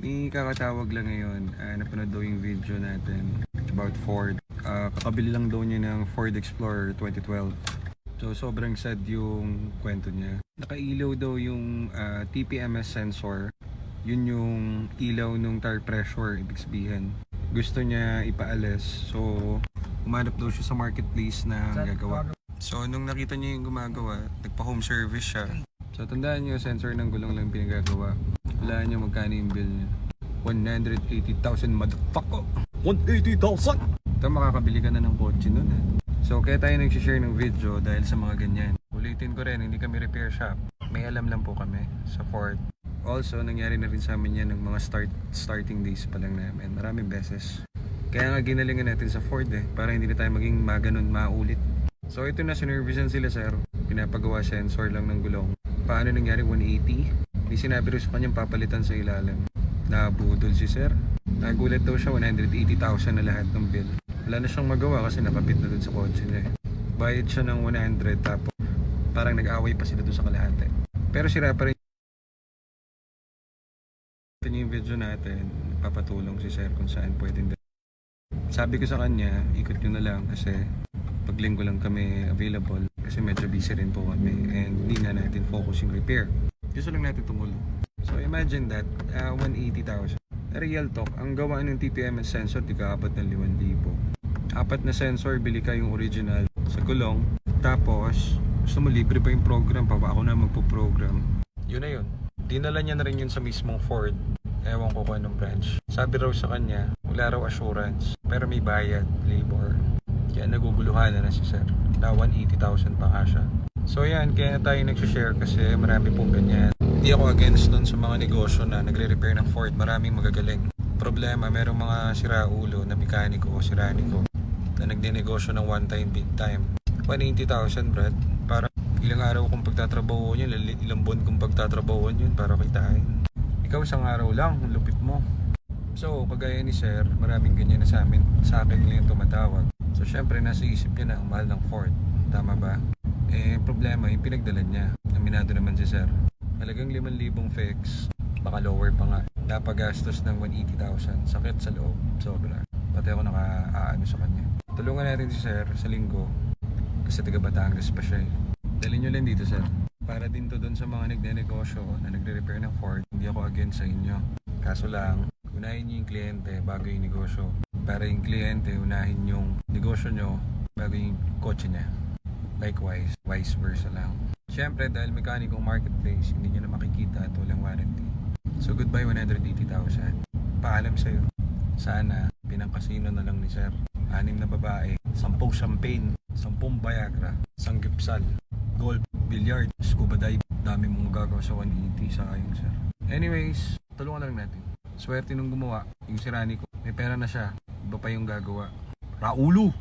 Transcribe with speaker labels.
Speaker 1: May kakatawag lang ngayon, napanood daw yung video natin about Ford. Kakabili lang daw niya ng Ford Explorer 2012. So sobrang sad yung kwento niya. Nakailaw daw yung TPMS sensor. Yun yung ilaw ng tire pressure, ibig sabihin. Gusto niya ipaalis. So umanap daw siya sa marketplace na gagawa. So nung nakita niya yung gumagawa, nagpa-home service siya. So tandaan niyo, sensor ng gulong lang pinagagawa. Wala niyo magkano yung bill niya. 180,000 motherfucker! 180,000! Ito makakabili ka na ng kotse nun So kaya tayo nag-share ng video dahil sa mga ganyan. Ulitin ko rin, hindi kami repair shop. May alam lang po kami sa Ford. Also, nangyari na rin sa amin yan ng mga starting days pa lang namin. Maraming beses. Kaya nga ginalingan natin sa Ford para hindi na tayo maging maganon maulit. So ito na, sinervisan sila sir. Pinapagawa sensor lang ng gulong. Paano nangyari 180? May sinabi rin sa kanyang papalitan sa ilalim. Nabudol si sir. Nagulat daw siya, 180,000 na lahat ng bill. Wala na siyang magawa kasi nakapit na dun sa kotse niya. Bayad siya ng 100 tapos parang nag-away pa sila dun sa kalahati. Pero sira pa rin. Ito yung video natin. Papatulong si sir kung saan pwedeng. Sabi ko sa kanya, ikot nyo na lang kasi pag linggo lang kami available kasi medyo busy rin po kami and hindi na natin focus yung repair. Gusto lang natin tumulong. So imagine that, 180,000. Real talk, ang gawa ng TPMS sensor di kaabot ng 5,000. Apat na sensor, bili ka yung original sa gulong. Tapos, gusto mo libre pa yung program pa, ako na magpo-program. Yun na yun. Dinala niya na rin yun sa mismong Ford. Ewan ko kung anong branch. Sabi raw sa kanya, wala raw assurance. Pero may bayad, labor. Kaya naguguluhan na si sir. Na 180,000 pa nga siya. So yan, kaya na tayo nag-share kasi marami pong ganyan. Hindi ako against dun sa mga negosyo na nagre-repair ng Ford. Maraming magagaling. Problema, merong mga siraulo na mekaniko o siraniko na nagde-negosyo ng one time, big time. 180,000 brad. Para ilang araw kong pagtatrabaho yun, ilang buwan kong pagtatrabaho yun para kitain. Ikaw isang araw lang, lupit mo. So, kagaya ni sir, maraming ganyan na sa akin lang tumatawag. So, syempre, nasa isip niya na ang mahal ng Ford. Tama ba? Problema, yung pinagdalan niya. Aminado naman si sir. Halagang 5,000 fix. Baka lower pa nga. Napagastos ng 180,000. Sakit sa loob. Sobra. Pati ako naka-aano sa kanya. Tulungan natin si sir sa linggo. Kasi taga Batangas pa siya Dalhin nyo lang dito sir. Para din to doon sa mga nagne-negosyo na nagre-repair ng Ford. Hindi ako against sa inyo. Kaso lang, unahin nyo yung kliyente bago yung negosyo. Para yung kliyente, unahin yung negosyo nyo bago yung kotse niya. Likewise, vice versa lang. Siyempre, dahil mekanikong marketplace, hindi nyo na makikita at walang warranty. So goodbye 180,000. Paalam sa'yo. Sana, pinangkasino na lang ni sir. 6 na babae, 10 champagne, 10 Viagra, 1 gipsal, golf, billiard, scuba dive. Dami mong magagawa sa 180 sa ayong sir. Anyways, tulungan na lang natin. Swerte nung gumawa, yung sirani ko. May pera na siya, iba pa yung gagawa. Raulo!